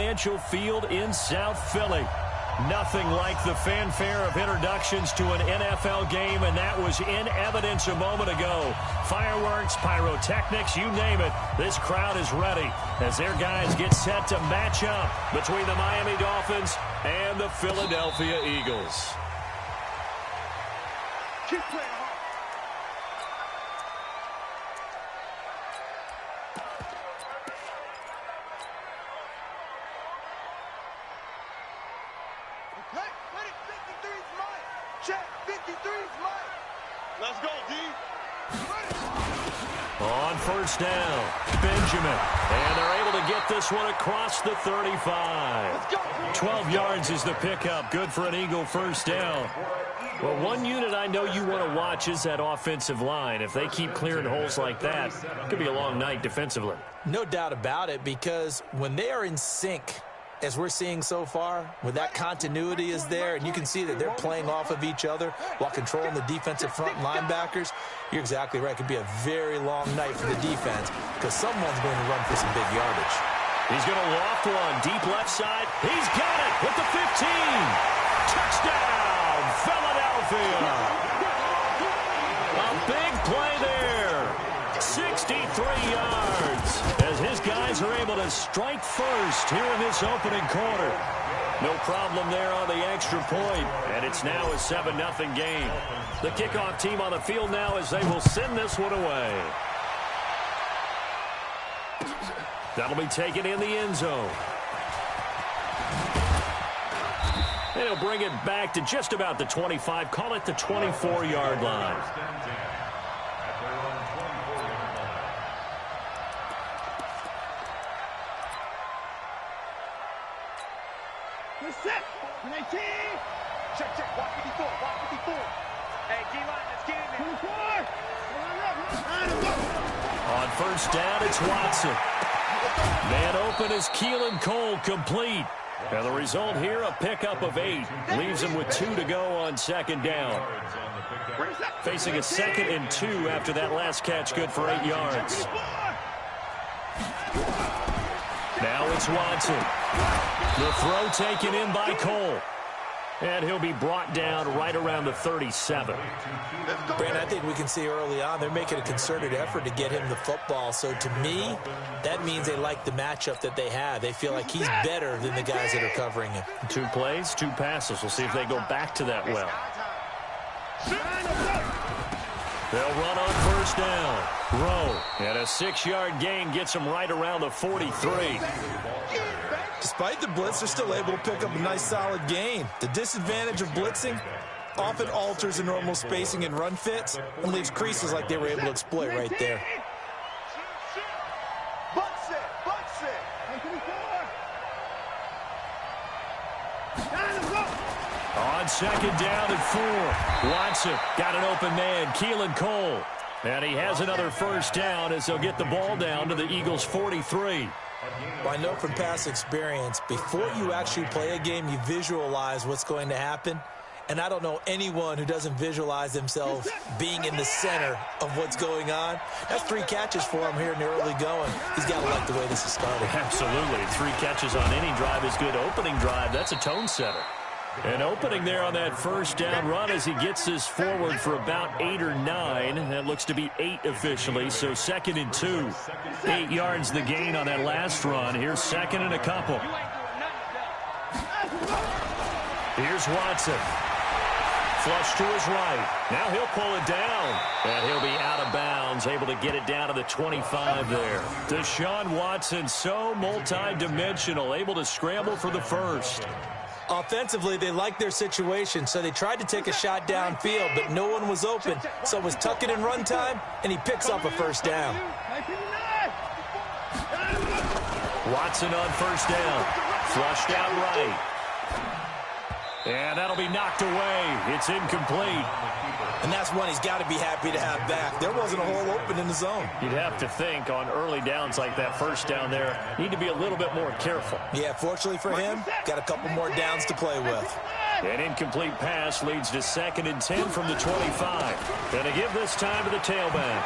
Financial Field in South Philly. Nothing like the fanfare of introductions to an NFL game, and that was in evidence a moment ago. Fireworks, pyrotechnics, you name it. This crowd is ready as their guys get set to match up between the Miami Dolphins and the Philadelphia Eagles. Keep playing hard. On first down, Benjamin. And they're able to get this one across the 35. 12 yards is the pickup. Good for an Eagle first down. Well, one unit I know you want to watch is that offensive line. If they keep clearing holes like that, it could be a long night defensively. No doubt about it, because when they are in sync, as we're seeing so far, when that continuity is there, and you can see that they're playing off of each other while controlling the defensive front linebackers, you're exactly right. It could be a very long night for the defense because someone's going to run for some big yardage. He's going to loft one deep left side. He's got it with the 15. Touchdown, Philadelphia. A big play there. 63 yards as his guys are able to strike first here in this opening quarter. No problem there on the extra point, and it's now a 7-0 game. The kickoff team on the field now as they will send this one away. That'll be taken in the end zone. And he'll bring it back to just about the 25. Call it the 24-yard line. Set. 19. Check. Walk 54. Hey, D-line, let's get in there. On first down, it's Watson. Man open is Keelan Cole, complete. And the result here, a pickup of 8. Leaves him with 2 to go on second down. Facing a 2nd and 2 after that last catch, good for 8 yards. Now it's Watson. The throw taken in by Cole. And he'll be brought down right around the 37. Brandon, I think we can see early on they're making a concerted effort to get him the football. So to me, that means they like the matchup that they have. They feel like he's better than the guys that are covering him. 2 plays, 2 passes. We'll see if they go back to that well. They'll run on first down. Rowe. And a 6-yard gain gets him right around the 43. Despite the blitz, they're still able to pick up a nice solid gain. The disadvantage of blitzing often alters the normal spacing and run fits and leaves creases like they were able to exploit right there. On second down and 4. Watson got an open man, Keelan Cole. And he has another first down as they'll get the ball down to the Eagles' 43. Well, I know from past experience, before you actually play a game, you visualize what's going to happen. And I don't know anyone who doesn't visualize themselves being in the center of what's going on. That's 3 catches for him here in the early going. He's got to like the way this is started. Absolutely. 3 catches on any drive is good. Opening drive, that's a tone setter. An opening there on that first down run as he gets this forward for about 8 or 9. That looks to be 8 officially, so 2nd and 2. 8 yards the gain on that last run. Here's 2nd and a couple. Here's Watson. Flush to his right. Now he'll pull it down. And he'll be out of bounds, able to get it down to the 25 there. Deshaun Watson, so multi-dimensional, able to scramble for the first. Offensively, they liked their situation, so they tried to take a shot downfield, but no one was open. So it was tuck it in run time, and he picks up a first down. Watson on first down. Flushed out right. And that'll be knocked away. It's incomplete. And that's one he's got to be happy to have back. There wasn't a hole open in the zone. You'd have to think on early downs like that first down there, need to be a little bit more careful. Yeah, fortunately for him, got a couple more downs to play with. An incomplete pass leads to 2nd and 10 from the 25. Gonna give this time to the tailback.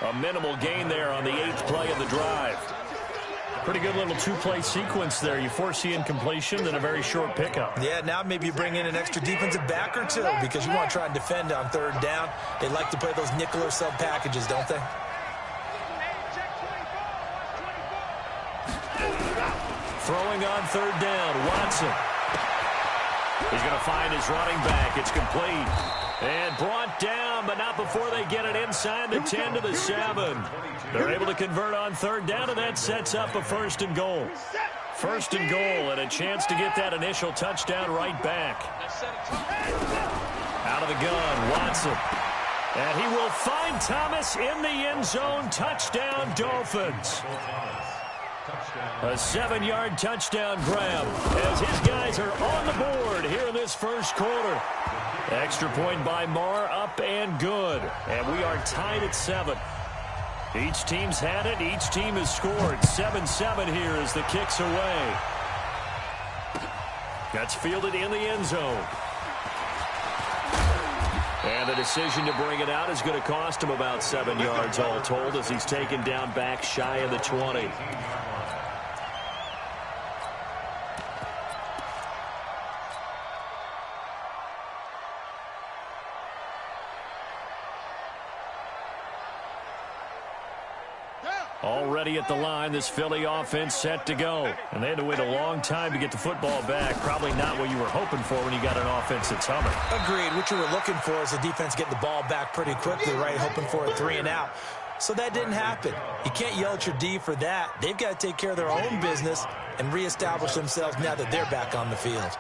A minimal gain there on the 8th play of the drive. Pretty good little two-play sequence there. You force the incompletion, then a very short pickup. Yeah, now maybe you bring in an extra defensive back or two because you want to try and defend on third down. They like to play those nickel or sub packages, don't they? Throwing on third down, Watson. He's going to find his running back. It's complete. And brought down, but not before they get it inside the 10 to the 7. They're able to convert on third down, and that sets up a 1st and goal. 1st and goal, and a chance to get that initial touchdown right back. Out of the gun, Watson. And he will find Thomas in the end zone. Touchdown, Dolphins. A 7-yard touchdown grab as his guys are on the board here in this first quarter. Extra point by Marr, up and good. And we are tied at 7. Each team's had it. Each team has scored. 7-7 here as the kick's away. That's fielded in the end zone. And the decision to bring it out is going to cost him about 7 yards all told as he's taken down back shy of the 20. Already at the line, this Philly offense set to go. And they had to wait a long time to get the football back. Probably not what you were hoping for when you got an offense that's humming. Agreed. What you were looking for is the defense getting the ball back pretty quickly, right? Hoping for a 3 and out. So that didn't happen. You can't yell at your D for that. They've got to take care of their own business and reestablish themselves now that they're back on the field.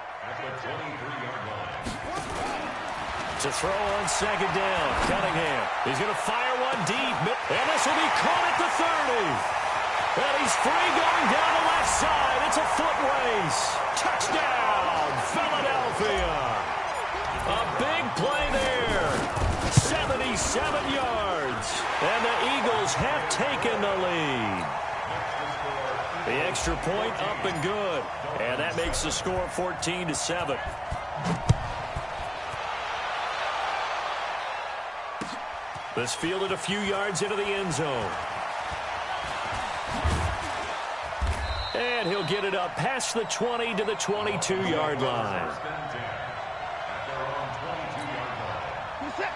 To throw on second down, Cunningham. He's going to fire one deep, and this will be caught at the 30. And he's free going down the left side. It's a foot race. Touchdown, Philadelphia. A big play there. 77 yards. And the Eagles have taken the lead. The extra point up and good. And that makes the score 14-7. This fielded a few yards into the end zone. And he'll get it up past the 20 to the 22-yard line.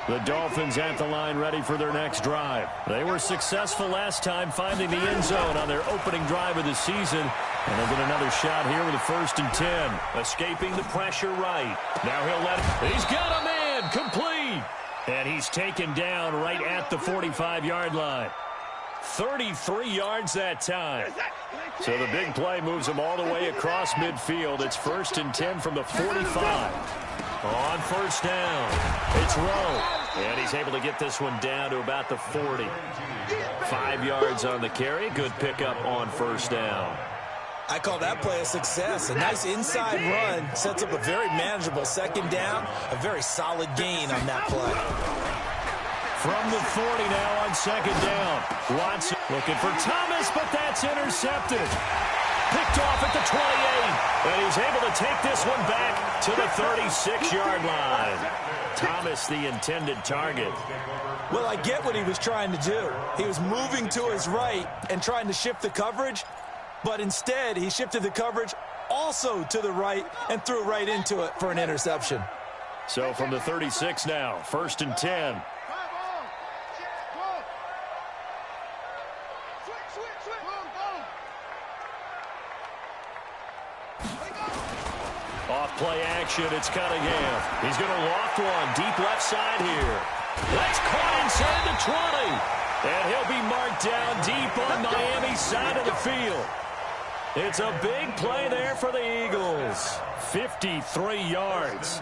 The Dolphins at the line ready for their next drive. They were successful last time finding the end zone on their opening drive of the season. And they'll get another shot here with a 1st and 10. Escaping the pressure right. Now he'll let it. He's got a man. Complete. And he's taken down right at the 45-yard line. 33 yards that time. So the big play moves him all the way across midfield. It's 1st and 10 from the 45. On 1st down, it's Rowe. And he's able to get this one down to about the 40. 5 yards on the carry. Good pickup on 1st down. I call that play a success. A nice inside run sets up a very manageable 2nd down. A very solid gain on that play. From the 40 now on 2nd down. Watson looking for Thomas, but that's intercepted. Picked off at the 28. And he's able to take this one back to the 36-yard line. Thomas, the intended target. Well, I get what he was trying to do. He was moving to his right and trying to shift the coverage. But instead, he shifted the coverage also to the right and threw right into it for an interception. So from the 36 now, 1st and 10. Off play action, it's Cunningham. He's going to loft one deep left side here. That's caught inside the 20. And he'll be marked down deep on Miami's side of the field. It's a big play there for the Eagles. 53 yards.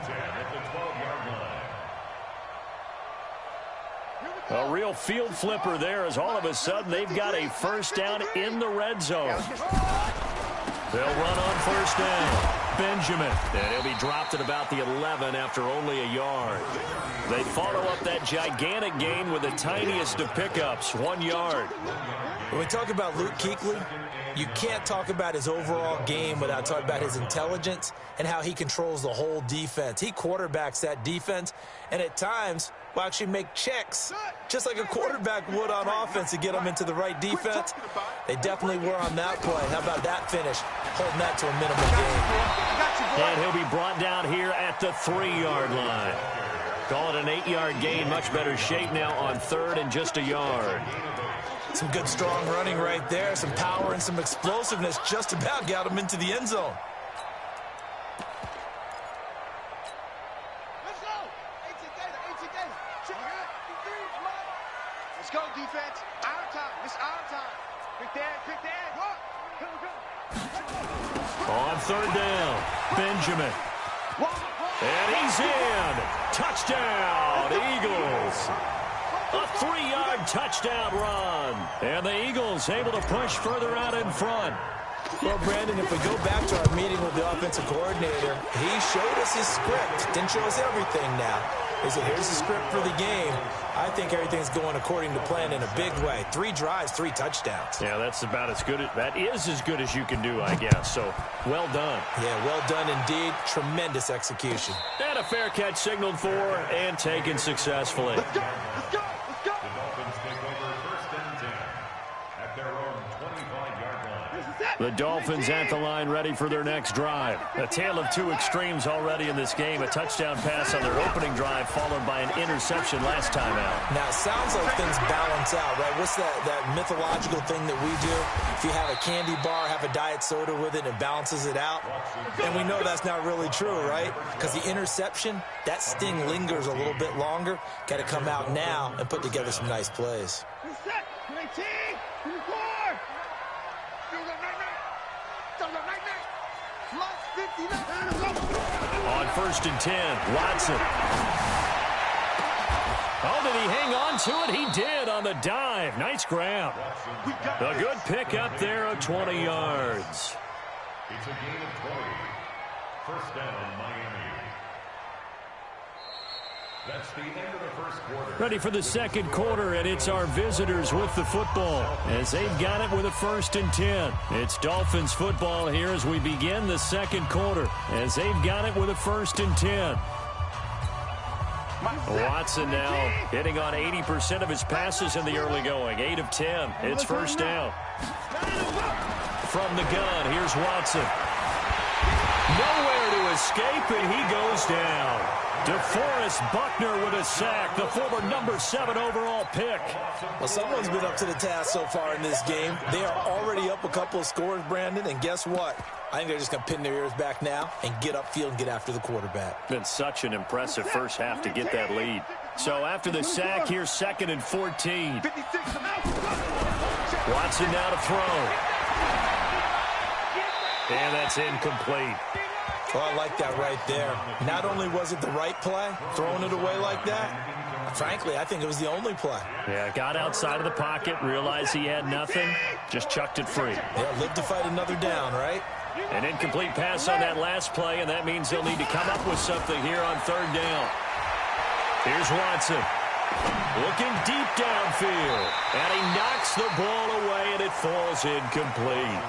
A real field flipper there as all of a sudden they've got a 1st down in the red zone. They'll run on 1st down. Benjamin. And he'll be dropped at about the 11 after only a yard. They follow up that gigantic gain with the tiniest of pickups, 1 yard. When we talk about Luke Kuechly, you can't talk about his overall game without talking about his intelligence and how he controls the whole defense. He quarterbacks that defense, and at times will actually make checks, just like a quarterback would on offense to get them into the right defense. They definitely were on that play. How about that finish? Holding that to a minimal gain. And he'll be brought down here at the 3-yard line. Call it an 8-yard gain. Much better shape now on 3rd and just a yard. Some good, strong running right there. Some power and some explosiveness just about got him into the end zone. Let's go. Let's go, defense. Our time. It's our time. Quick dad. Here we go. On 3rd down, Benjamin. And he's in. Touchdown, Eagles. A 3-yard touchdown run. And the Eagles able to push further out in front. Well, Brandon, if we go back to our meeting with the offensive coordinator, he showed us his script. Didn't show us everything now. He said, here's the script for the game. I think everything's going according to plan in a big way. 3 drives, 3 touchdowns. Yeah, that's about as good. That is as good as you can do, I guess. So, well done. Yeah, well done indeed. Tremendous execution. And a fair catch signaled for and taken successfully. Let's go. Let's go. The Dolphins take over 1st and 10 at their own 25-yard line. The Dolphins at the line ready for their next drive. A tale of 2 extremes already in this game. A touchdown pass on their opening drive followed by an interception last time out. Now, it sounds like things balance out, right? What's that mythological thing that we do? If you have a candy bar, have a diet soda with it, and it balances it out. And we know that's not really true, right? Because the interception, that sting lingers a little bit longer. Got to come out now and put together some nice plays. On 1st and 10, Watson. Oh, did he hang on to it? He did on the dive. Nice grab. A good pickup there of 20 yards. It's a gain of 20. 1st down, Miami. That's the end of the 1st quarter. Ready for the 2nd quarter, and it's our visitors with the football as they've got it with a 1st and 10. It's Dolphins football here as we begin the 2nd quarter as they've got it with a 1st and 10. Watson now hitting on 80% of his passes in the early going. 8 of 10. It's 1st down. From the gun, here's Watson. Nowhere to escape, and he goes down. DeForest Buckner with a sack, the former number 7 overall pick. Well, someone's been up to the task so far in this game. They are already up a couple of scores, Brandon, and guess what? I think they're just going to pin their ears back now and get upfield and get after the quarterback. Been such an impressive first half to get that lead. So after the sack, here's 2nd and 14. Watson now to throw. And that's incomplete. Oh, I like that right there. Not only was it the right play, throwing it away like that, frankly, I think it was the only play. Yeah, got outside of the pocket, realized he had nothing, just chucked it free. Yeah, live to fight another down, right? An incomplete pass on that last play, and that means they'll need to come up with something here on 3rd down. Here's Watson. Looking deep downfield. And he knocks the ball away, and it falls incomplete.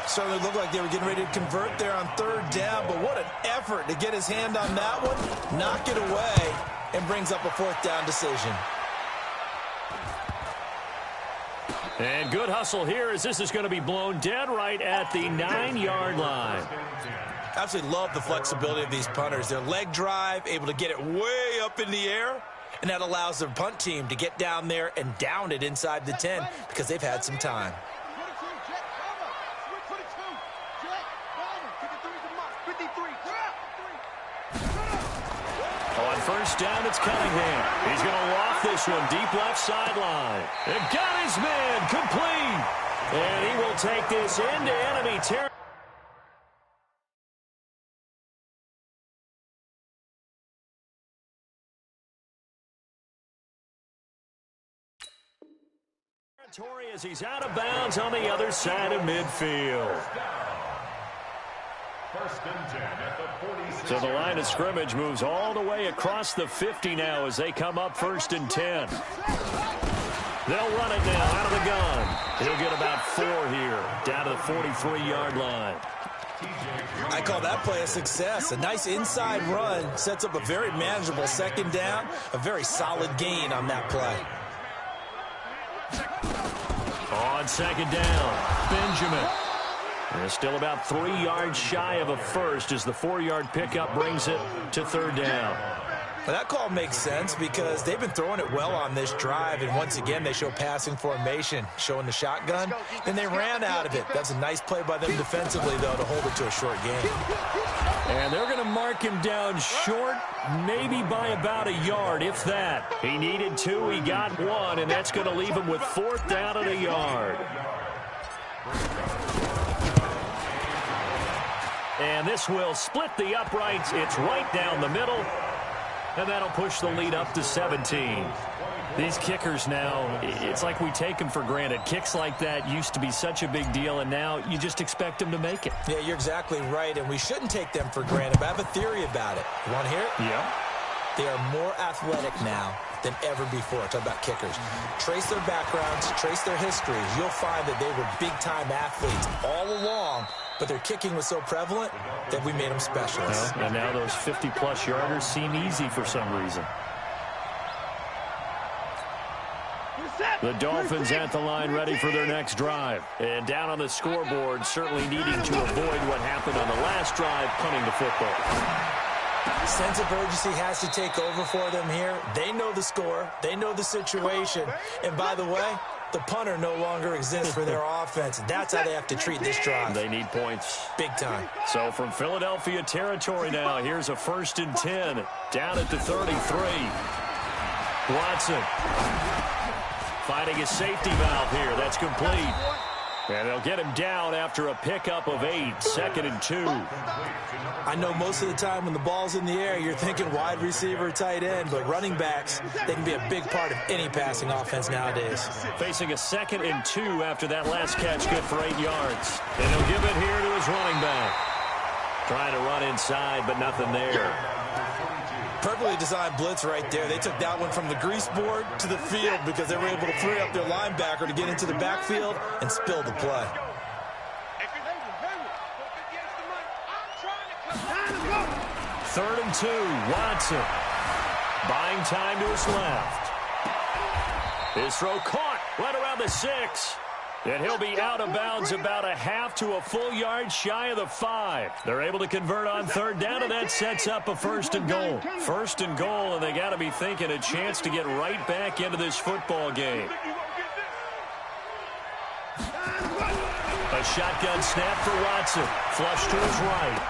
Certainly looked like they were getting ready to convert there on 3rd down, but what an effort to get his hand on that one, knock it away, and brings up a 4th down decision. And good hustle here as this is going to be blown dead right at the 9-yard line. Absolutely love the flexibility of these punters. Their leg drive, able to get it way up in the air, and that allows their punt team to get down there and down it inside the 10 because they've had some time. On 1st down, it's Cunningham. He's going to loft this one deep left sideline. And got his man complete. And he will take this into enemy territory. As he's out of bounds on the other side of midfield. First and 10 at the 46. So the line of scrimmage moves all the way across the 50 now as they come up first and 10. They'll run it now out of the gun. He'll get about 4 here, down to the 43-yard line. I call that play a success. A nice inside run sets up a very manageable second down, a very solid gain on that play. On second down, Benjamin. They're still about 3 yards shy of a first as the 4-yard pickup brings it to third down. Well, that call makes sense because they've been throwing it well on this drive, and once again they show passing formation, showing the shotgun. Then they ran out of it. That's a nice play by them defensively, though, to hold it to a short gain. And they're going to mark him down short, maybe by about a yard, if that. He needed 2, he got 1, and that's going to leave him with 4th down and a yard. And this will split the uprights. It's right down the middle. And that'll push the lead up to 17. These kickers now, it's like we take them for granted. Kicks like that used to be such a big deal, and now you just expect them to make it. Yeah, you're exactly right, and we shouldn't take them for granted. But I have a theory about it. You want to hear it? Yeah. They are more athletic now than ever before. Talk about kickers. Trace their backgrounds, trace their histories. You'll find that they were big-time athletes all along, but their kicking was so prevalent that we made them specialists. And now those 50-plus yarders seem easy for some reason. The Dolphins at the line ready for their next drive. And down on the scoreboard, certainly needing to avoid what happened on the last drive, punting the football. Sense of urgency has to take over for them here. They know the score. They know the situation. And by the way, the punter no longer exists for their offense. That's how they have to treat this drive. They need points. Big time. So from Philadelphia territory now, here's a 1st and 10 down at the 33. Watson finding a safety valve here. That's complete. And they'll get him down after a pickup of 8, 2nd and 2. I know most of the time when the ball's in the air, you're thinking wide receiver, tight end, but running backs, they can be a big part of any passing offense nowadays. Facing a 2nd and 2 after that last catch, good for 8 yards. And he'll give it here to his running back. Trying to run inside, but nothing there. Perfectly designed blitz right there. They took that one from the grease board to the field because they were able to free up their linebacker to get into the backfield and spill the play. 3rd and 2, Watson. Buying time to his left. His throw caught right around the 6. And he'll be out of bounds about a half to a full yard shy of the 5. They're able to convert on 3rd down, and that sets up a 1st and goal. 1st and goal, and they got to be thinking a chance to get right back into this football game. A shotgun snap for Watson. Flush to his right.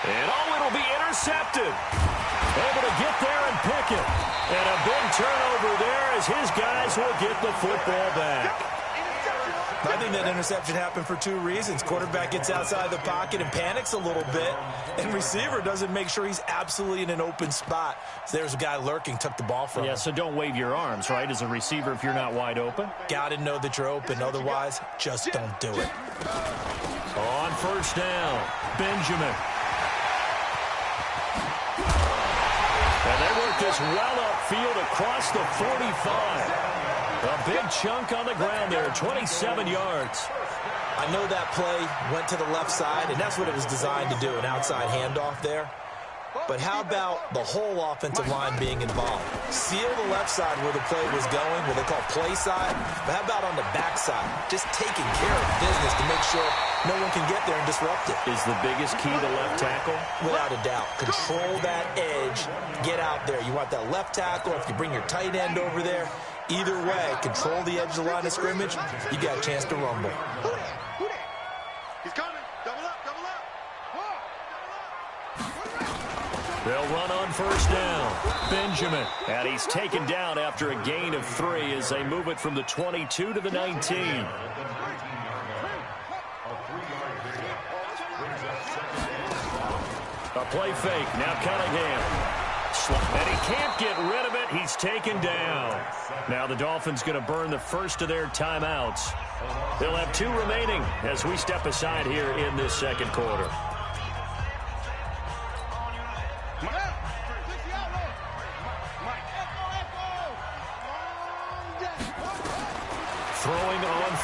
And it'll be intercepted. Able to get there and pick it. And a big turnover there as his guys will get the football back. I think that interception happened for 2 reasons. Quarterback gets outside the pocket and panics a little bit, and receiver doesn't make sure he's absolutely in an open spot. So there's a guy lurking, took the ball from him. Yeah, so don't wave your arms, right, as a receiver if you're not wide open. Got to know that you're open. Otherwise, just don't do it. On 1st down, Benjamin. And they work this well upfield across the 45. A big chunk on the ground there, 27 yards. I know that play went to the left side, and that's what it was designed to do, an outside handoff there. But how about the whole offensive line being involved? Seal the left side where the play was going, what they call play side. But how about on the back side? Just taking care of business to make sure no one can get there and disrupt it. Is the biggest key the left tackle? Without a doubt. Control that edge. Get out there. You want that left tackle. If you bring your tight end over there, either way, control the edge of the line of scrimmage, you got a chance to rumble. He's coming. Double up, double up. They'll run on 1st down. Benjamin. And he's taken down after a gain of 3 as they move it from the 22 to the 19. A play fake. Now Cunningham. And he can't get rid of it. He's taken down. Now the Dolphins going to burn the first of their timeouts. They'll have 2 remaining as we step aside here in this 2nd quarter.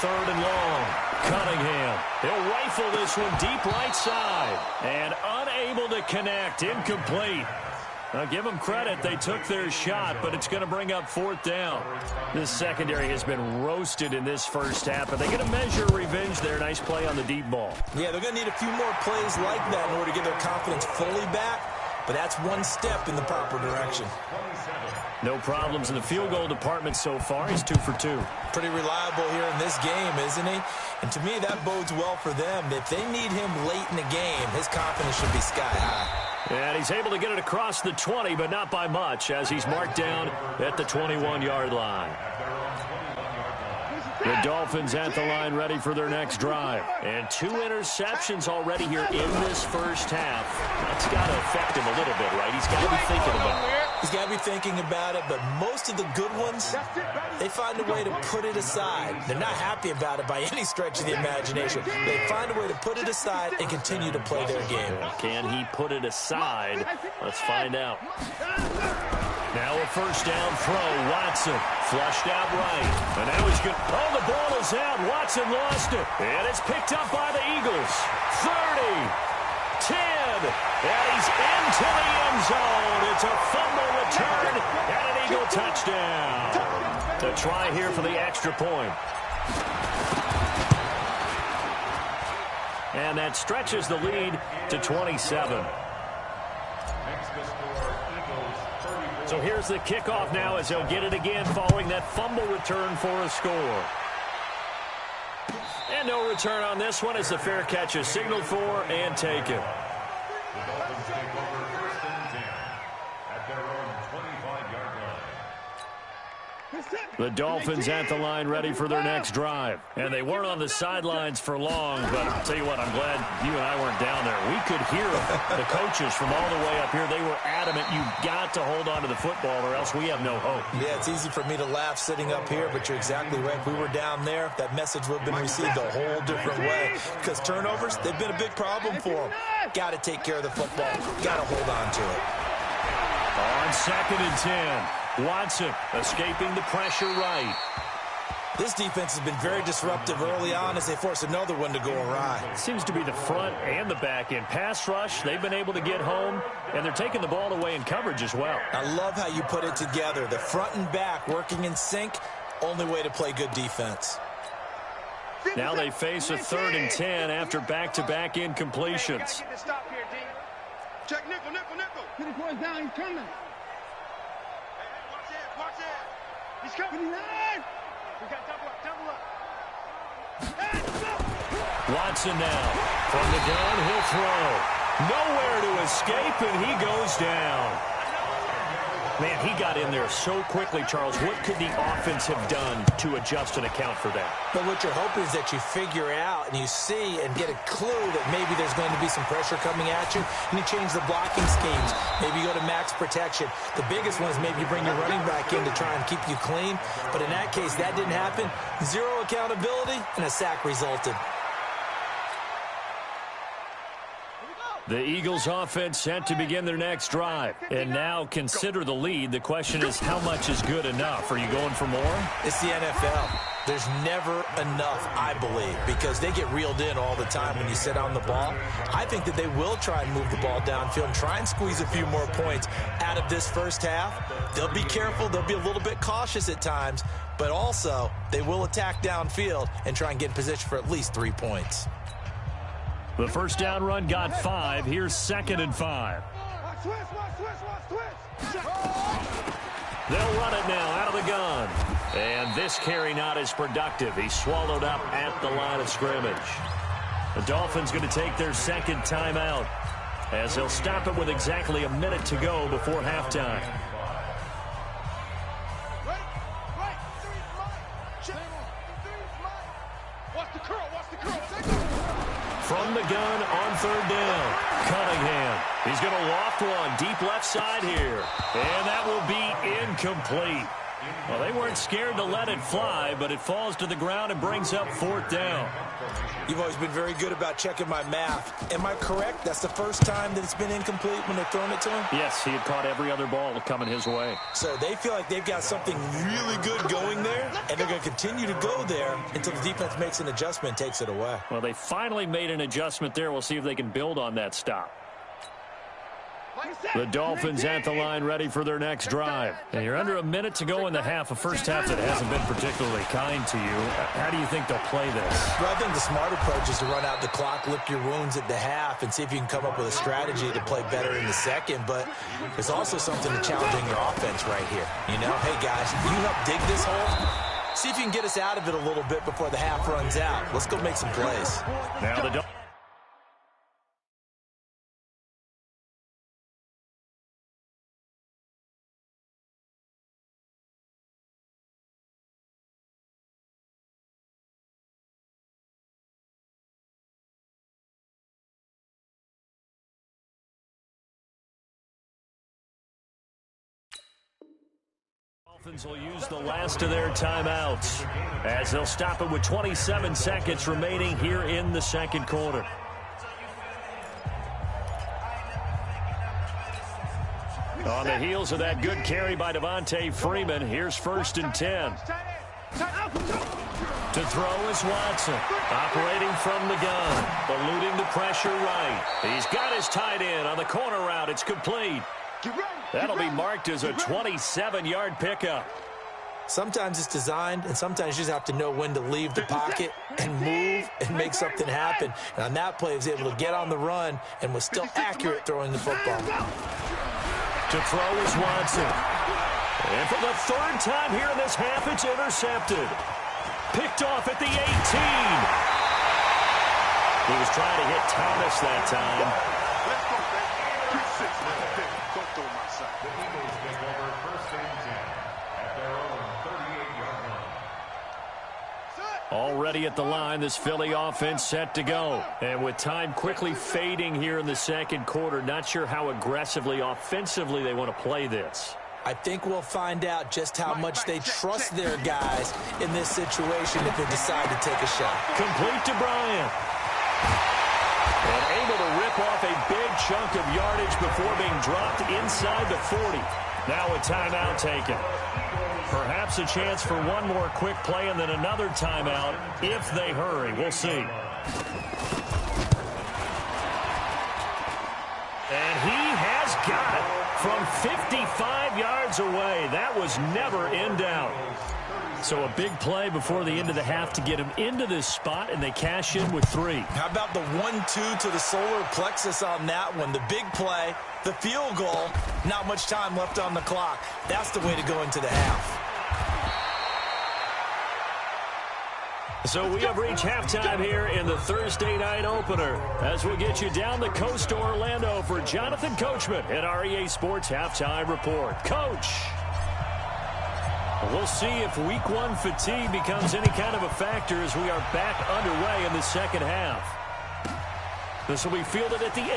3rd and long. Cunningham. He'll rifle this one deep right side. And unable to connect. Incomplete. Now, give them credit. They took their shot, but it's going to bring up 4th down. This secondary has been roasted in this first half, but they're going to measure revenge there. Nice play on the deep ball. Yeah, they're going to need a few more plays like that in order to get their confidence fully back, but that's one step in the proper direction. No problems in the field goal department so far. He's 2 for 2. Pretty reliable here in this game, isn't he? And to me, that bodes well for them. If they need him late in the game, his confidence should be sky high. And he's able to get it across the 20, but not by much, as he's marked down at the 21-yard line. The Dolphins at the line ready for their next drive. And 2 interceptions already here in this first half. That's got to affect him a little bit, right? He's got to be thinking about it. He's got to be thinking about it, but most of the good ones, they find a way to put it aside. They're not happy about it by any stretch of the imagination. They find a way to put it aside and continue to play their game. Can he put it aside? Let's find out. Now a first down throw. Watson flushed out right. And now he's good. Oh, the ball is out. Watson lost it. And it's picked up by the Eagles. 30, 10, and he's into the end zone. It's a fumble return and an Eagle touchdown. The try here for the extra point. And that stretches the lead to 27. So here's the kickoff now as they'll get it again following that fumble return for a score. And no return on this one as the fair catch is signaled for and taken. The Dolphins take over 1st and 10 at their own 25-yard line. The Dolphins at the line ready for their next drive. And they weren't on the sidelines for long, but I'll tell you what, I'm glad you and I weren't down there. We could hear the coaches from all the way up here. They were adamant, you've got to hold on to the football or else we have no hope. Yeah, it's easy for me to laugh sitting up here, but you're exactly right. If we were down there, that message would have been received a whole different way. Because turnovers, they've been a big problem for them. Got to take care of the football. Got to hold on to it. On 2nd and 10, Watson escaping the pressure right. This defense has been very disruptive early on as they force another one to go awry. It seems to be the front and the back end. Pass rush, they've been able to get home, and they're taking the ball away in coverage as well. I love how you put it together. The front and back working in sync, only way to play good defense. Now they face a 3rd and 10 after back-to-back incompletions. Check nickel, nickel, nickel. Put the boys down, he's coming. Watch it, watch it. He's coming. We got double up, double up. Watson now. From the gun, he'll throw. Nowhere to escape, and he goes down. Man, he got in there so quickly, Charles. What could the offense have done to adjust and account for that? But what you're hoping is that you figure out and you see and get a clue that maybe there's going to be some pressure coming at you, and you change the blocking schemes. Maybe you go to max protection. The biggest one is maybe you bring your running back in to try and keep you clean. But in that case, that didn't happen. Zero accountability, and a sack resulted. The Eagles offense set to begin their next drive. And now consider the lead. The question is, how much is good enough? Are you going for more? It's the NFL. There's never enough, I believe, because they get reeled in all the time when you sit on the ball. I think that they will try and move the ball downfield and try and squeeze a few more points out of this first half. They'll be careful. They'll be a little bit cautious at times, but also they will attack downfield and try and get in position for at least 3 points. The first down run got 5. Here's 2nd and 5. They'll run it now out of the gun. And this carry not as productive. He's swallowed up at the line of scrimmage. The Dolphins going to take their 2nd timeout as they'll stop it with exactly a minute to go before halftime. From the gun on 3rd down, Cunningham. He's going to loft one deep left side here. And that will be incomplete. Well, they weren't scared to let it fly, but it falls to the ground and brings up 4th down. You've always been very good about checking my math. Am I correct? That's the first time that it's been incomplete when they've thrown it to him? Yes, he had caught every other ball coming his way. So they feel like they've got something really good going there, and they're going to continue to go there until the defense makes an adjustment and takes it away. Well, they finally made an adjustment there. We'll see if they can build on that stop. The Dolphins at the line ready for their next drive. And you're under a minute to go in the half, a first half that hasn't been particularly kind to you. How do you think they'll play this? Well, I think the smart approach is to run out the clock, lick your wounds at the half, and see if you can come up with a strategy to play better in the second. But there's also something to challenging your offense right here. You know, hey, guys, you help dig this hole. See if you can get us out of it a little bit before the half runs out. Let's go make some plays. Now the Dolphins will use the last of their timeouts as they'll stop it with 27 seconds remaining here in the second quarter. On the heels of that good carry by Devontae Freeman, here's 1st and 10. To throw is Watson, operating from the gun, eluding the pressure right. He's got his tight end on the corner route. It's complete. That'll be marked as a 27-yard pickup. Sometimes it's designed, and sometimes you just have to know when to leave the pocket and move and make something happen. And on that play, he was able to get on the run and was still accurate throwing the football. To throw is Watson. And for the 3rd time here in this half, it's intercepted. Picked off at the 18. He was trying to hit Thomas that time. The Eagles take over 1st and 10 at their own 38-yard line. Already at the line, this Philly offense set to go. And with time quickly fading here in the second quarter, not sure how aggressively, offensively they want to play this. I think we'll find out just how much they trust their guys in this situation if they decide to take a shot. Complete to Bryant. And able to rip off a big chunk of yardage before being dropped inside the 40. Now a timeout taken. Perhaps a chance for one more quick play and then another timeout if they hurry. We'll see. And he has got it from 55 yards away. That was never in doubt. So a big play before the end of the half to get him into this spot, and they cash in with 3. How about the 1-2 to the solar plexus on that one? The big play, the field goal, not much time left on the clock. That's the way to go into the half. So we have reached halftime here in the Thursday night opener as we'll get you down the coast to Orlando for Jonathan Coachman at our EA Sports Halftime Report. Coach, we'll see if week 1 fatigue becomes any kind of a factor as we are back underway in the second half. This will be fielded at the 8.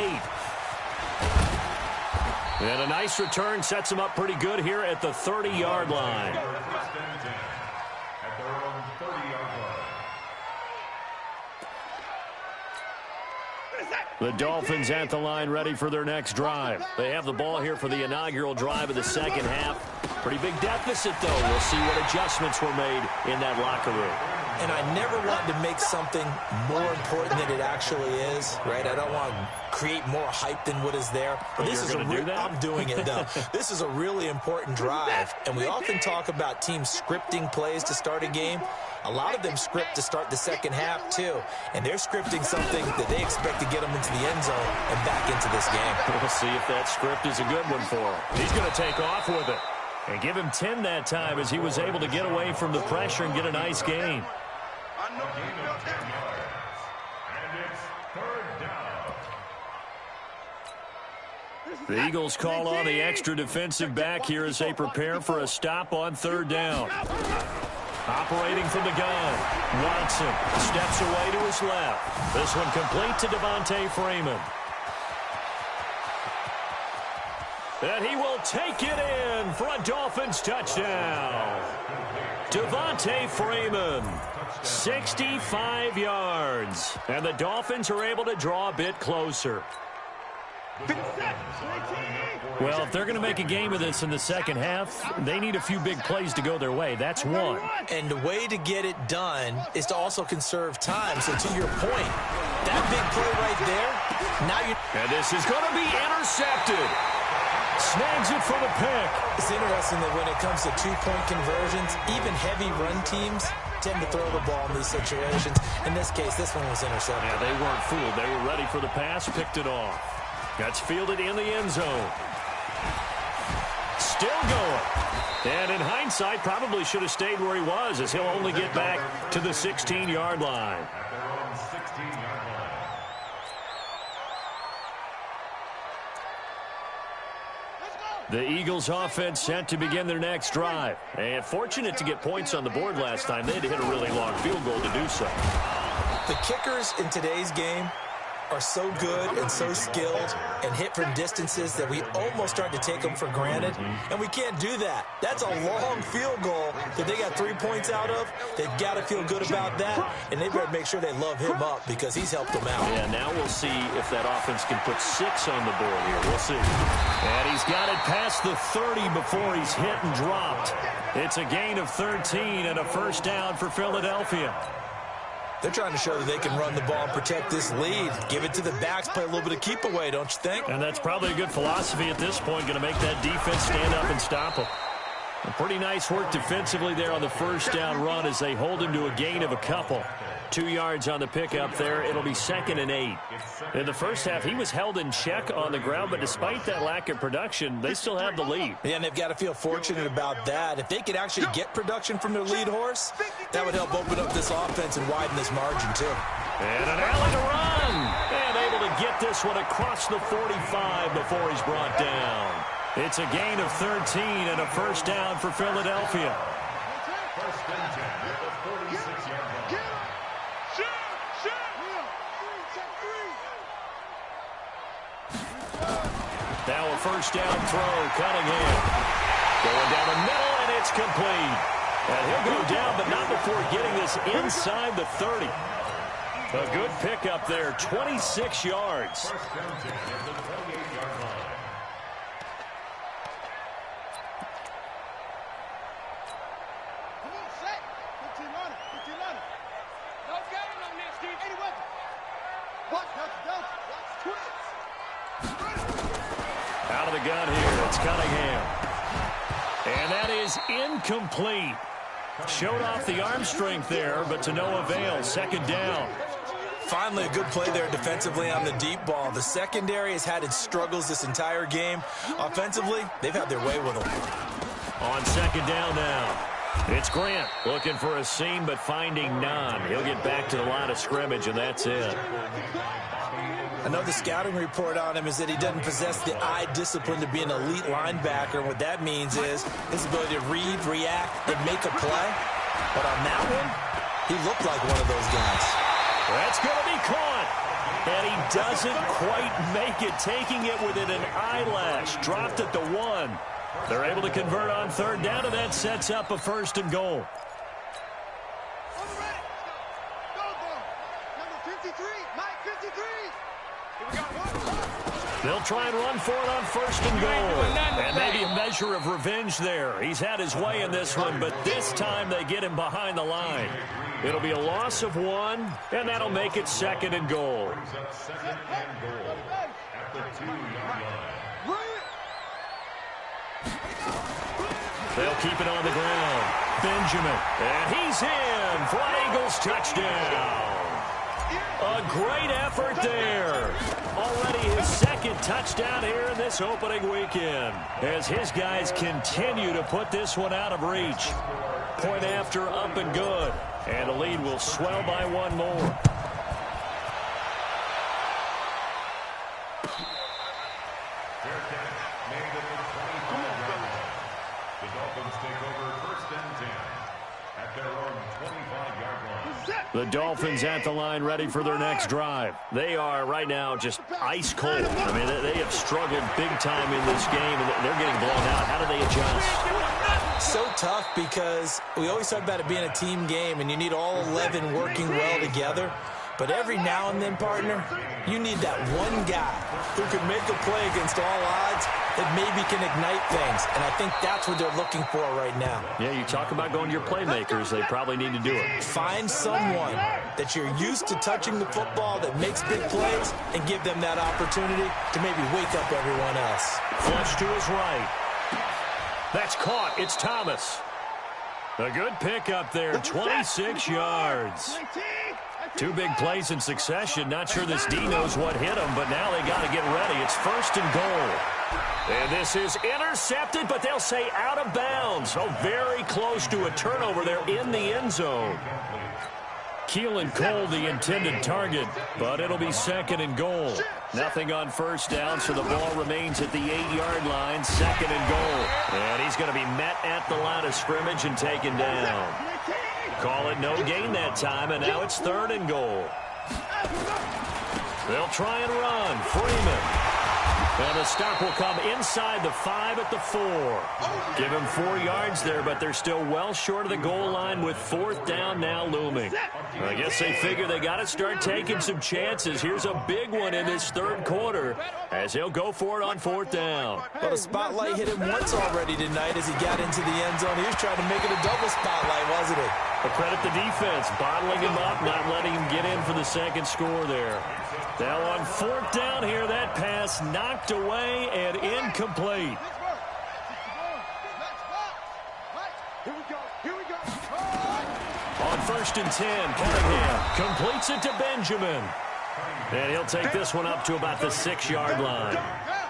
And a nice return sets him up pretty good here at the 30-yard line. First and 10 at their own 30-yard line. The Dolphins at the line ready for their next drive. They have the ball here for the inaugural drive of the second half. Pretty big deficit, though. We'll see what adjustments were made in that locker room. And I never want to make something more important than it actually is, right? I don't want to create more hype than what is there. But this is I'm doing it, though. This is a really important drive. And we often talk about teams scripting plays to start a game. A lot of them script to start the second half, too. And they're scripting something that they expect to get them into the end zone and back into this game. We'll see if that script is a good one for him. He's going to take off with it. And give him 10 that time as he was able to get away from the pressure and get a nice gain. And it's 3rd down. The Eagles call on the extra defensive back here as they prepare for a stop on 3rd down. Operating from the gun, Watson steps away to his left. This one complete to Devontae Freeman. And he will take it in for a Dolphins touchdown. Devontae Freeman, 65 yards. And the Dolphins are able to draw a bit closer. Well, if they're going to make a game of this in the second half, they need a few big plays to go their way. That's one. And the way to get it done is to also conserve time. So to your point, that big play right there, now you... And this is going to be intercepted. Snags it for the pick. It's interesting that when it comes to two-point conversions, even heavy run teams tend to throw the ball in these situations. In this case, this one was intercepted. Yeah, they weren't fooled. They were ready for the pass, picked it off. That's fielded in the end zone. Still going. And in hindsight, probably should have stayed where he was, as he'll only get back to the 16-yard line. The Eagles offense set to begin their next drive. And fortunate to get points on the board last time. They had to hit a really long field goal to do so. The kickers in today's game are so good and so skilled and hit from distances that we almost start to take them for granted, and we can't do that. That's a long field goal that they got 3 points out of. They've got to feel good about that, and they better make sure they love him up because he's helped them out. Yeah, now we'll see if that offense can put 6 on the board here. We'll see. And he's got it past the 30 before he's hit and dropped. It's a gain of 13 and a first down for Philadelphia. They're trying to show that they can run the ball and protect this lead. Give it to the backs, play a little bit of keep away, don't you think? And that's probably a good philosophy at this point, going to make that defense stand up and stop them. A pretty nice work defensively there on the first down run as they hold him to a gain of a couple. 2 yards on the pickup there. It'll be 2nd and 8. In the first half, he was held in check on the ground, but despite that lack of production, they still have the lead. Yeah, and they've got to feel fortunate about that. If they could actually get production from their lead horse, that would help open up this offense and widen this margin, too. And an alley to run. And able to get this one across the 45 before he's brought down. It's a gain of 13 and a first down for Philadelphia. First and 10 at the 46-yard line. Now a first down throw, Cunningham. Going down the middle, and it's complete. And he'll go down, but not before getting this inside the 30. A good pickup there, 26 yards. First and 10 at the 28-yard line. Come on, set. Good team on it. Good team on it. No game on this, Steve. Any weapon. Watch, twist. Out of the gun here, it's Cunningham. And that is incomplete. Showed off the arm strength there, but to no avail. 2nd down. Finally, a good play there defensively on the deep ball. The secondary has had its struggles this entire game. Offensively, they've had their way with them. On 2nd down now. It's Grant looking for a seam, but finding none. He'll get back to the line of scrimmage, and that's it. I know the scouting report on him is that he doesn't possess the eye discipline to be an elite linebacker. What that means is his ability to read, react, and make a play. But on that one, he looked like one of those guys. That's going to be caught. And he doesn't quite make it, taking it within an eyelash. Dropped at the 1. They're able to convert on 3rd down, and that sets up a 1st and goal. Number 53, Mike 53. They'll try and run for it on 1st and goal. And maybe a measure of revenge there. He's had his way in this one, but this time they get him behind the line. It'll be a loss of 1, and that'll make it 2nd and goal. Brings up 2nd and goal at the 2-yard line. They'll keep it on the ground. Benjamin. And he's in for an Eagles touchdown. A great effort there. Already his 2nd touchdown here in this opening weekend, as his guys continue to put this one out of reach. Point after, up and good. And the lead will swell by 1 more. Fair catch made at the 25-yard line. The Dolphins take over 1st and 10 at their own 25-yard line. The Dolphins at the line, ready for their next drive. They are right now just ice cold. I mean, they have struggled big time in this game, and they're getting blown out. How do they adjust? So tough because we always talk about it being a team game, and you need all 11 working well together. But every now and then, partner, you need that one guy who can make a play against all odds that maybe can ignite things. And I think that's what they're looking for right now. Yeah, you talk about going to your playmakers. They probably need to do it. Find someone that you're used to touching the football that makes big plays and give them that opportunity to maybe wake up everyone else. Flush to his right. That's caught. It's Thomas. A good pick up there, 26 yards. Two big plays in succession. Not sure this D knows what hit him, but now they got to get ready. It's 1st and goal. And this is intercepted, but they'll say out of bounds. Oh, very close to a turnover there in the end zone. Keelan Cole, the intended target, but it'll be 2nd and goal. Nothing on 1st down, so the ball remains at the 8-yard line, 2nd and goal. And he's going to be met at the line of scrimmage and taken down. Call it no gain that time, and now it's 3rd and goal. They'll try and run. Freeman. And the stop will come inside the 5 at the 4. Give him 4 yards there, but they're still well short of the goal line with 4th down now looming. I guess they figure they got to start taking some chances. Here's a big one in this 3rd quarter as he'll go for it on 4th down. Well, the spotlight hit him once already tonight as he got into the end zone. He was trying to make it a double spotlight, wasn't he? But credit the defense, bottling him up, not letting him get in for the 2nd score there. Now on 4th down here, that pass knocked away and incomplete. On 1st and 10, Cunningham completes it to Benjamin. And he'll take this one up to about the 6-yard line.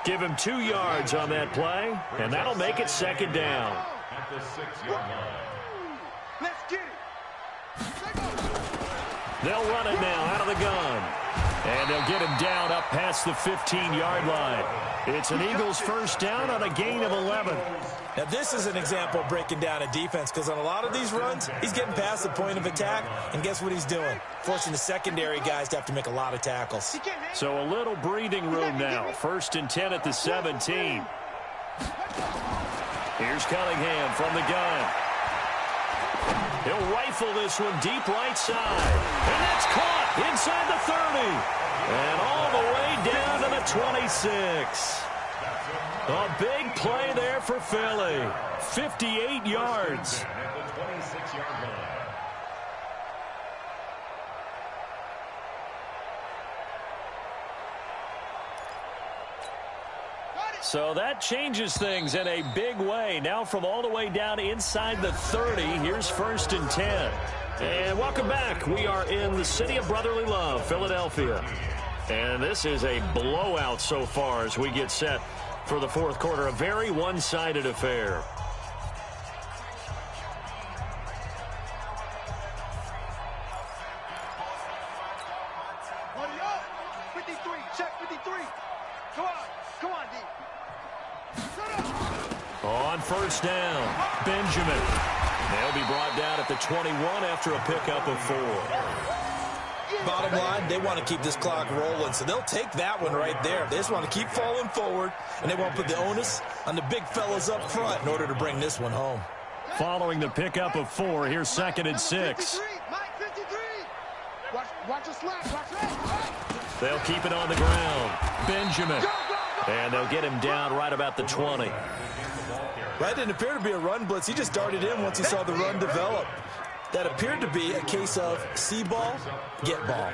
Give him 2 yards on that play, and that'll make it 2nd down. At the 6-yard line. Let's get it. They'll run it now out of the gun. And they'll get him down up past the 15-yard line. It's an Eagles 1st down on a gain of 11. Now, this is an example of breaking down a defense because on a lot of these runs, he's getting past the point of attack, and guess what he's doing? Forcing the secondary guys to have to make a lot of tackles. So a little breathing room now. 1st and 10 at the 17. Here's Cunningham from the gun. He'll rifle this one deep right side. And that's caught inside the 30. And all the way down to the 26. A big play there for Philly. 58 yards. At the 26-yard line. So that changes things in a big way. Now from all the way down inside the 30, here's 1st and 10. And welcome back. We are in the city of brotherly love, Philadelphia. And this is a blowout so far as we get set for the 4th quarter. A very one-sided affair. Buddy up. 53. Check 53. Come on. Come on, D. On 1st down, Benjamin. They'll be brought down at the 21 after a pickup of 4. Bottom line, they want to keep this clock rolling, so they'll take that one right there. They just want to keep falling forward, and they want to put the onus on the big fellas up front in order to bring this one home. Following the pickup of 4, here's 2nd and 6. Mike 53. Watch the slap. Watch that. They'll keep it on the ground. Benjamin. And they'll get him down right about the 20. That didn't appear to be a run blitz. He just darted in once he saw the run develop. That appeared to be a case of see ball, get ball.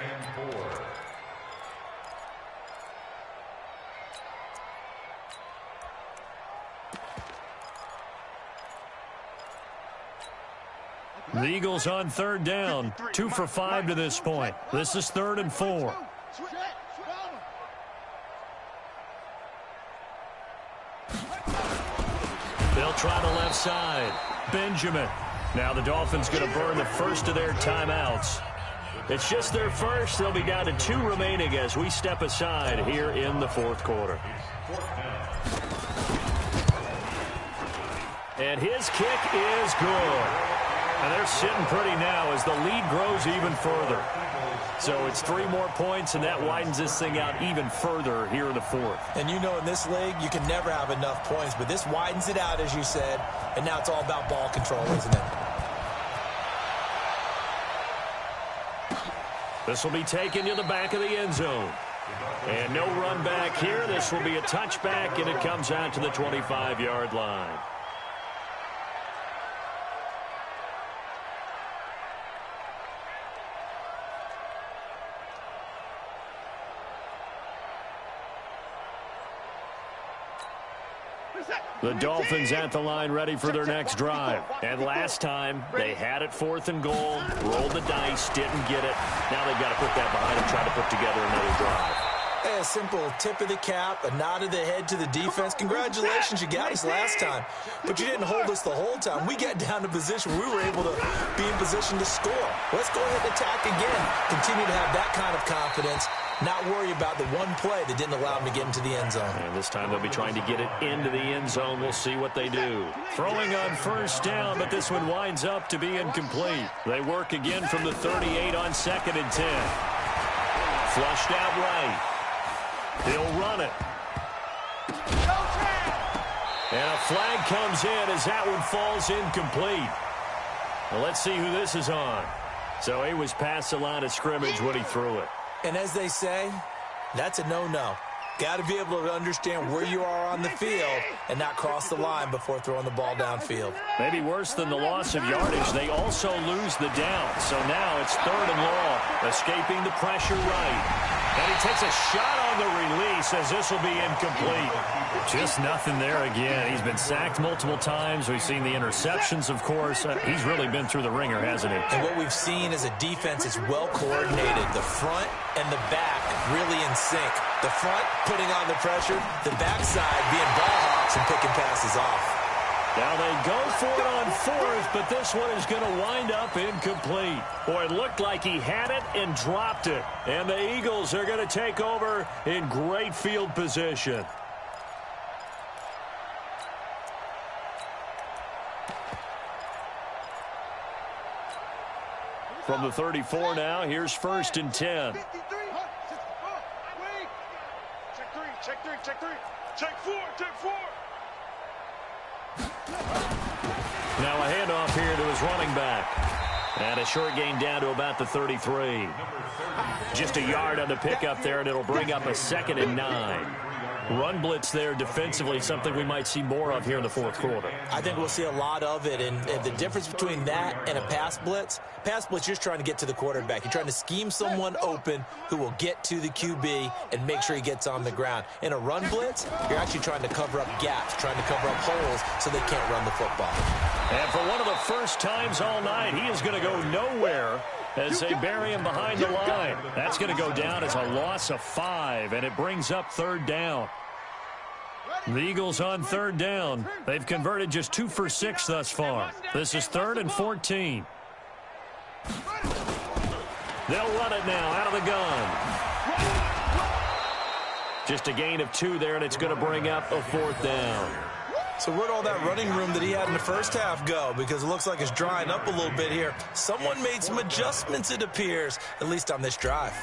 The Eagles on 3rd down. 2 for 5 to this point. This is 3rd and 4. They'll try the left side. Benjamin. Now the Dolphins going to burn the first of their timeouts. It's just their first. They'll be down to 2 remaining as we step aside here in the 4th quarter. And his kick is good. And they're sitting pretty now as the lead grows even further. So it's 3 more points, and that widens this thing out even further here in the fourth. And you know in this league, you can never have enough points, but this widens it out, as you said, and now it's all about ball control, isn't it? This will be taken to the back of the end zone. And no run back here. This will be a touchback, and it comes out to the 25-yard line. The Dolphins at the line ready for their next drive. And last time, they had it 4th and goal, rolled the dice, didn't get it. Now they've got to put that behind and try to put together another drive. A simple tip of the cap, a nod of the head to the defense. Congratulations, you got us last time. But you didn't hold us the whole time. We got down to position where we were able to be in position to score. Let's go ahead and attack again. Continue to have that kind of confidence. Not worry about the one play that didn't allow them to get into the end zone. And this time they'll be trying to get it into the end zone. We'll see what they do. Throwing on first down, but this one winds up to be incomplete. They work again from the 38 on 2nd and 10. Flushed out right. He'll run it. And a flag comes in as that one falls incomplete. Well, let's see who this is on. So he was past the line of scrimmage when he threw it. And as they say, that's a no-no. Got to be able to understand where you are on the field and not cross the line before throwing the ball downfield. Maybe worse than the loss of yardage, they also lose the down. So now it's 3rd and long, escaping the pressure right. And he takes a shot on the release as this will be incomplete. Just nothing there again. He's been sacked multiple times. We've seen the interceptions, of course. He's really been through the ringer, hasn't he? And what we've seen is a defense that's well coordinated. The front and the back really in sync. The front putting on the pressure, the backside being ball hawks and picking passes off. Now they go for it on 4th, but this one is going to wind up incomplete. Boy, it looked like he had it and dropped it. And the Eagles are going to take over in great field position. From the 34 now, here's 1st and 10. Check 3, check 3, check 3. Check 4, check 4. Now a handoff here to his running back. And a short gain down to about the 33. Just a yard on the pickup there, and it'll bring up a 2nd and 9. Run blitz there defensively, something we might see more of here in the 4th quarter. I think we'll see a lot of it, and the difference between that and a pass blitz, you're just trying to get to the quarterback. You're trying to scheme someone open who will get to the QB and make sure he gets on the ground. In a run blitz, you're actually trying to cover up gaps, trying to cover up holes so they can't run the football. And for one of the first times all night, he is going to go nowhere as they bury him behind the line. That's going to go down as a loss of 5, and it brings up 3rd down. The Eagles on 3rd down. They've converted just 2 for 6 thus far. This is 3rd and 14. They'll run it now out of the gun. Just a gain of 2 there, and it's going to bring up a 4th down. So where'd all that running room that he had in the first half go? Because it looks like it's drying up a little bit here. Someone made some adjustments, it appears, at least on this drive.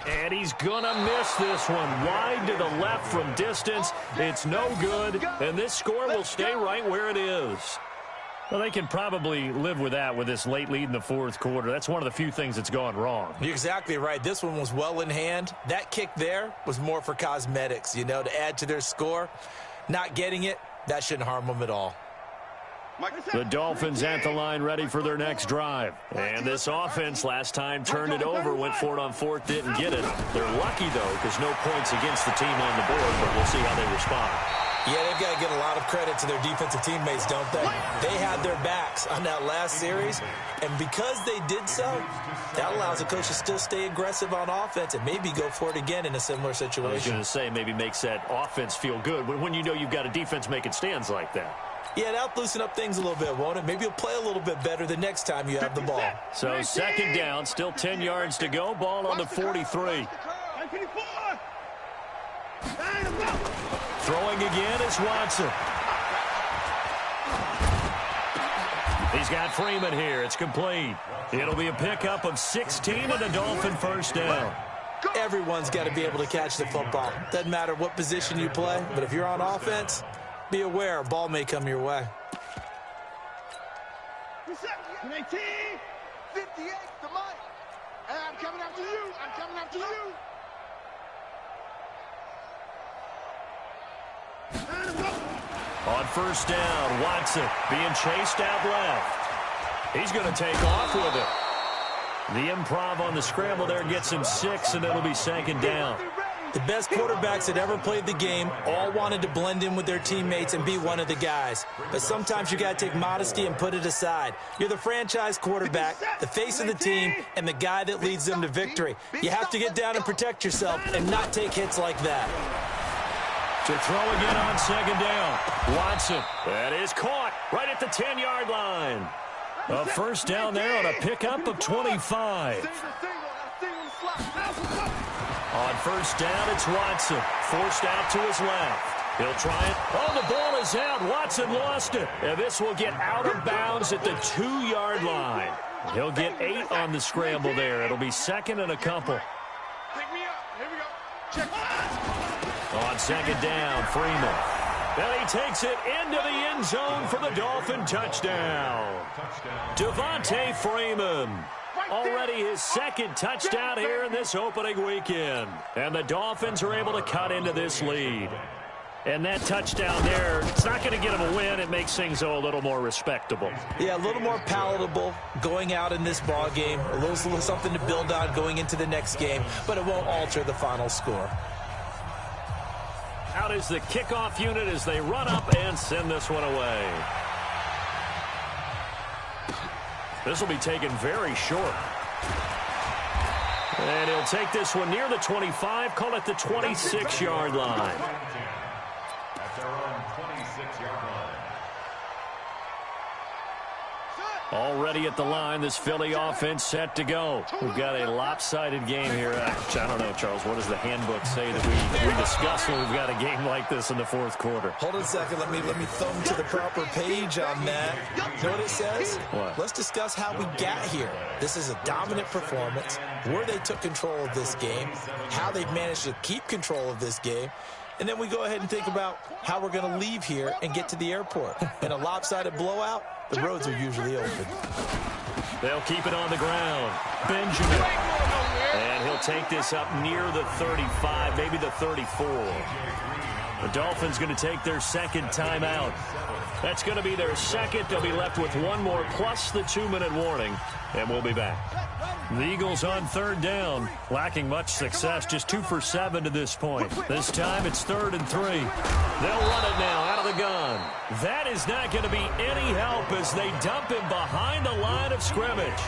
And he's going to miss this one. Wide to the left from distance. It's no good, and this score will stay right where it is. Well, they can probably live with that with this late lead in the 4th quarter. That's one of the few things that's gone wrong. You're exactly right. This one was well in hand. That kick there was more for cosmetics, you know, to add to their score. Not getting it, that shouldn't harm them at all. The Dolphins at the line ready for their next drive. And this offense last time turned it over, went for it on 4th, didn't get it. They're lucky, though, because no points against the team on the board, but we'll see how they respond. Yeah, they've got to give a lot of credit to their defensive teammates, don't they? They had their backs on that last series, and because they did so, that allows the coach to still stay aggressive on offense and maybe go for it again in a similar situation. I was going to say, maybe makes that offense feel good when you know you've got a defense making stands like that. Yeah, that'll loosen up things a little bit, won't it? Maybe you'll play a little bit better the next time you have the ball. So 2nd down, still 10 yards to go. Ball on the 43. Throwing again is Watson. He's got Freeman here. It's complete. It'll be a pickup of 16 and a Dolphin first down. Everyone's got to be able to catch the football. Doesn't matter what position you play, but if you're on offense, be aware a ball may come your way. 19, 58, the mic. Hey, I'm coming after you. I'm coming after you. On first down, Watson being chased out left. He's going to take off with it. The improv on the scramble there gets him 6, and it'll be second down. The best quarterbacks that ever played the game all wanted to blend in with their teammates and be one of the guys. But sometimes you got to take modesty and put it aside. You're the franchise quarterback, the face of the team, and the guy that leads them to victory. You have to get down and protect yourself and not take hits like that. To throw again on second down. Watson. That is caught right at the 10-yard line. A first down there on a pickup of 25. On first down, it's Watson. Forced out to his left. He'll try it. Oh, the ball is out. Watson lost it. And this will get out of bounds at the 2-yard line. He'll get 8 on the scramble there. It'll be second and a couple. Pick me up. Here we go. Check. On second down, Freeman. And he takes it into the end zone for the Dolphin touchdown. Devontae Freeman. Already his second touchdown here in this opening weekend. And the Dolphins are able to cut into this lead. And that touchdown there, it's not going to get them a win. It makes things a little more respectable. Yeah, a little more palatable going out in this ball game. A little something to build on going into the next game, but it won't alter the final score. Out is the kickoff unit as they run up and send this one away. This will be taken very short. And he'll take this one near the 25, call it the 26-yard line. At their own 26-yard line. Already at the line, this Philly offense set to go. We've got a lopsided game here. I don't know, Charles, what does the handbook say that we discuss when we've got a game like this in the fourth quarter? Hold on a second. Let me thumb to the proper page on that. You know what it says? What? Let's discuss how we got here. This is a dominant performance, where they took control of this game, how they've managed to keep control of this game, and then we go ahead and think about how we're going to leave here and get to the airport. In a lopsided blowout, the roads are usually open. They'll keep it on the ground. Benjamin. And he'll take this up near the 35, maybe the 34. The Dolphins going to take their second timeout. That's going to be their second. They'll be left with one more plus the 2-minute warning, and we'll be back. The Eagles on third down, lacking much success, just 2 for 7 to this point. This time it's 3rd and 3. They'll run it now out of the gun. That is not going to be any help as they dump him behind the line of scrimmage.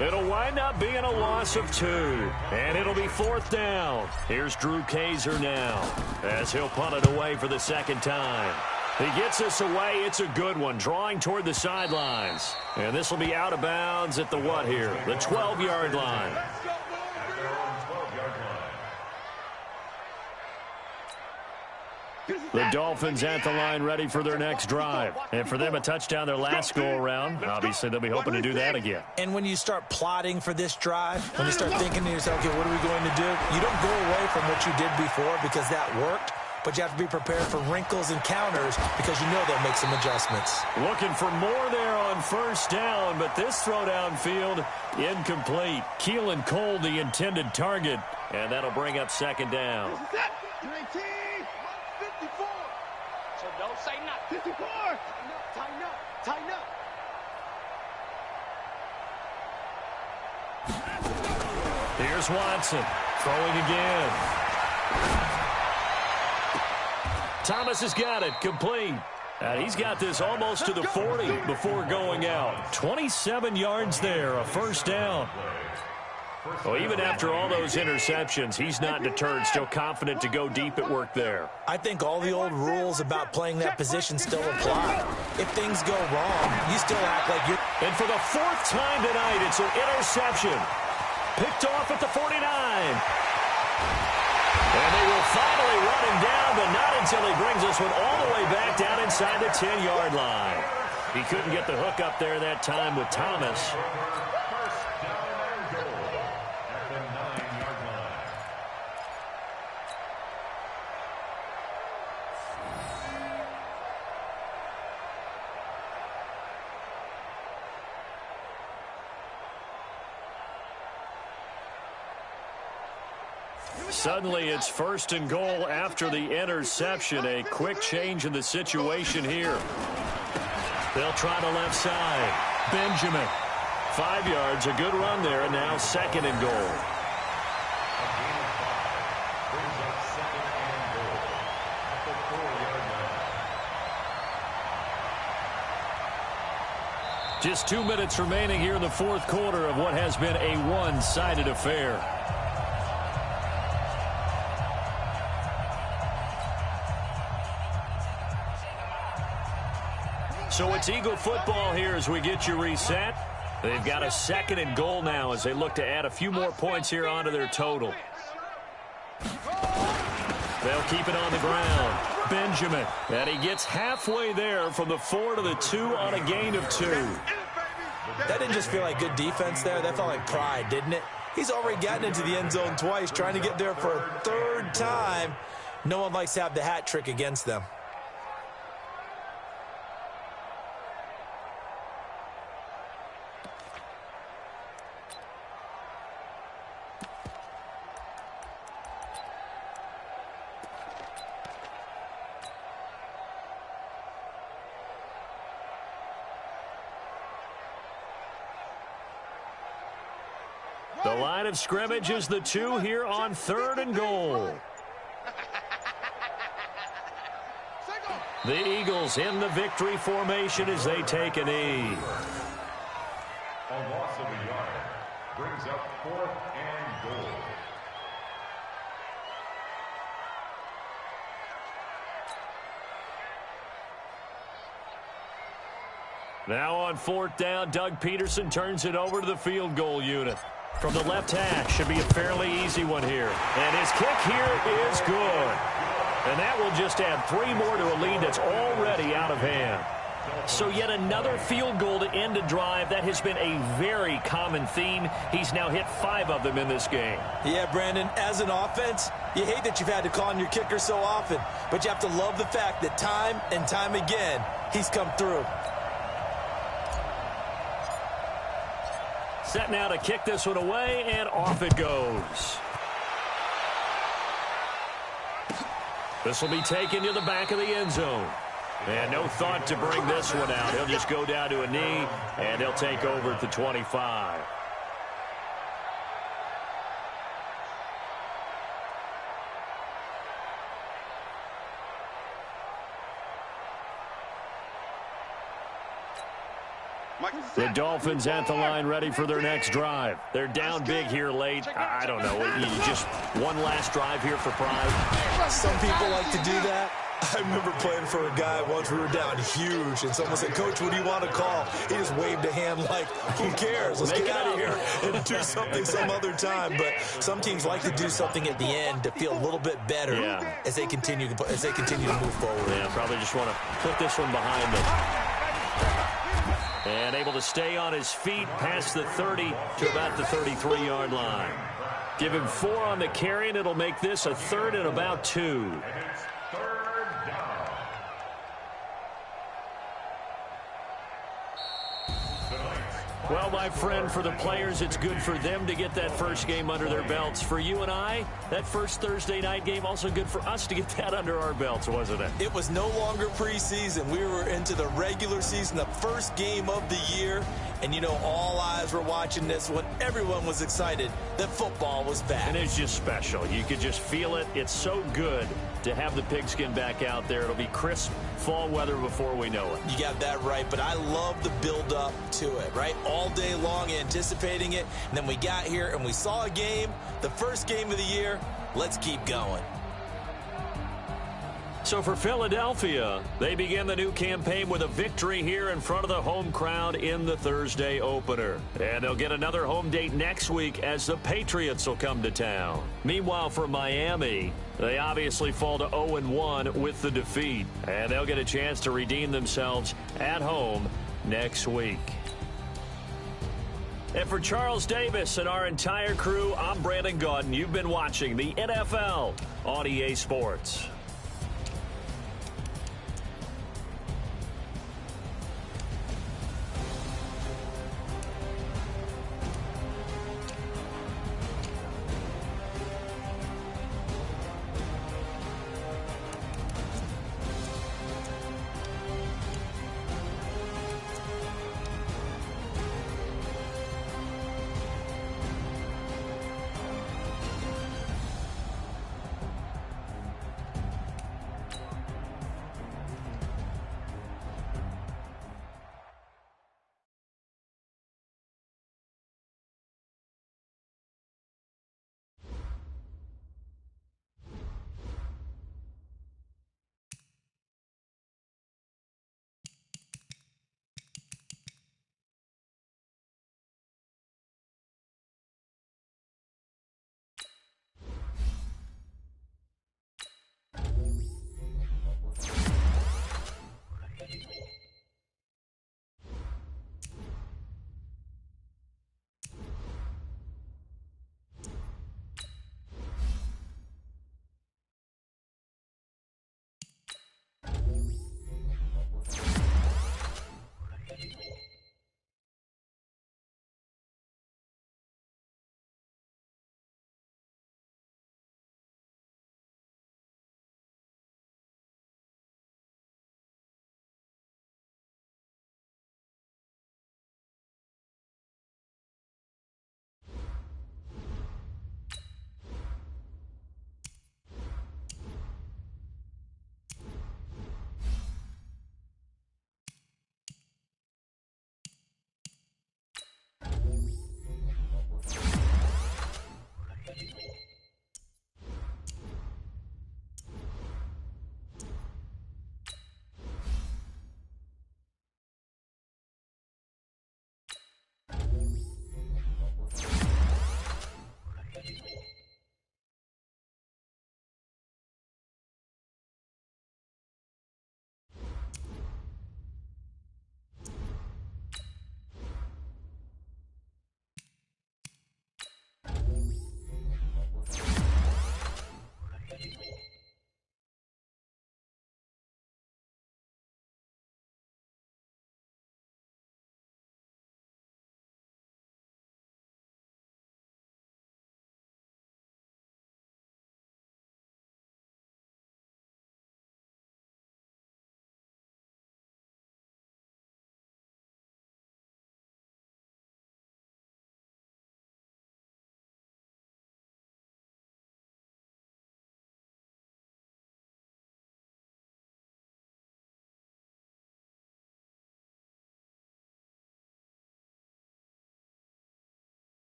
It'll wind up being a loss of 2, and it'll be 4th down. Here's Drew Kaiser now as he'll punt it away for the second time. He gets this away. It's a good one, drawing toward the sidelines. And this will be out of bounds at the what here? The 12-yard line. The Dolphins at the line ready for their next drive. And for them, a touchdown their last go-around. Obviously, they'll be hoping to do that again. And when you start plotting for this drive, when you start thinking to yourself, okay, what are we going to do? You don't go away from what you did before because that worked. But you have to be prepared for wrinkles and counters because you know they'll make some adjustments. Looking for more there on first down, but this throw downfield incomplete. Keelan Cole, the intended target, and that'll bring up second down. 19, 54. So don't say nothing. 54. Tighten up. Tighten up. Here's Watson throwing again. Thomas has got it, complete. And he's got this almost to the 40 before going out. 27 yards there, a first down. Well, even after all those interceptions, he's not deterred, still confident to go deep at work there. I think all the old rules about playing that position still apply. If things go wrong, you still act like you're... And for the 4th time tonight, it's an interception. Picked off at the 49. And they will finally run him down, but not until he brings this one all the way back down inside the 10-yard line. He couldn't get the hook up there that time with Thomas. First down and goal at the 9-yard line. Suddenly it's first and goal after the interception. A quick change in the situation here. They'll try the left side. Benjamin. 5 yards, a good run there, and now second and goal. A gain of 5 brings up second and goal at the 4-yard line. Just 2 minutes remaining here in the fourth quarter of what has been a one-sided affair. So it's Eagle football here as we get you reset. They've got a second and goal now as they look to add a few more points here onto their total. They'll keep it on the ground. Benjamin. And he gets halfway there from the 4 to the 2 on a gain of 2. That didn't just feel like good defense there. That felt like pride, didn't it? He's already gotten into the end zone twice, trying to get there for a third time. No one likes to have the hat trick against them. The line of scrimmage is the 2 here on third and goal. The Eagles in the victory formation as they take a knee. A loss of a yard brings up 4th and goal. Now on 4th down, Doug Peterson turns it over to the field goal unit. From the left hash, should be a fairly easy one here. And his kick here is good. And that will just add 3 more to a lead that's already out of hand. So yet another field goal to end a drive. That has been a very common theme. He's now hit 5 of them in this game. Yeah, Brandon, as an offense, you hate that you've had to call on your kicker so often, but you have to love the fact that time and time again, he's come through. Set now to kick this one away, and off it goes. This will be taken to the back of the end zone. And no thought to bring this one out. He'll just go down to a knee, and he'll take over at the 25. The Dolphins at the line ready for their next drive. They're down big here late. I don't know. Just one last drive here for pride. Some people like to do that. I remember playing for a guy once. We were down huge, and someone said, "Coach, what do you want to call?" He just waved a hand like, "Who cares? Let's get out of here and do something some other time." But some teams like to do something at the end to feel a little bit better as they continue to move forward. Yeah, probably just want to put this one behind them. And able to stay on his feet past the 30 to about the 33-yard line. Give him 4 on the carry, and it'll make this a 3rd and about 2. Well, my friend, for the players, it's good for them to get that first game under their belts. For you and I, that first Thursday night game, also good for us to get that under our belts, wasn't it? It was no longer preseason. We were into the regular season, the first game of the year. And, you know, all eyes were watching this when everyone was excited that football was back. And it's just special. You could just feel it. It's so good to have the pigskin back out there. It'll be crisp fall weather before we know it. You got that right, but I love the build-up to it, right? All day long anticipating it, and then we got here and we saw a game, the first game of the year. Let's keep going. So for Philadelphia, they begin the new campaign with a victory here in front of the home crowd in the Thursday opener. And they'll get another home date next week as the Patriots will come to town. Meanwhile, for Miami, they obviously fall to 0-1 with the defeat. And they'll get a chance to redeem themselves at home next week. And for Charles Davis and our entire crew, I'm Brandon Gaudin. You've been watching the NFL on EA Sports.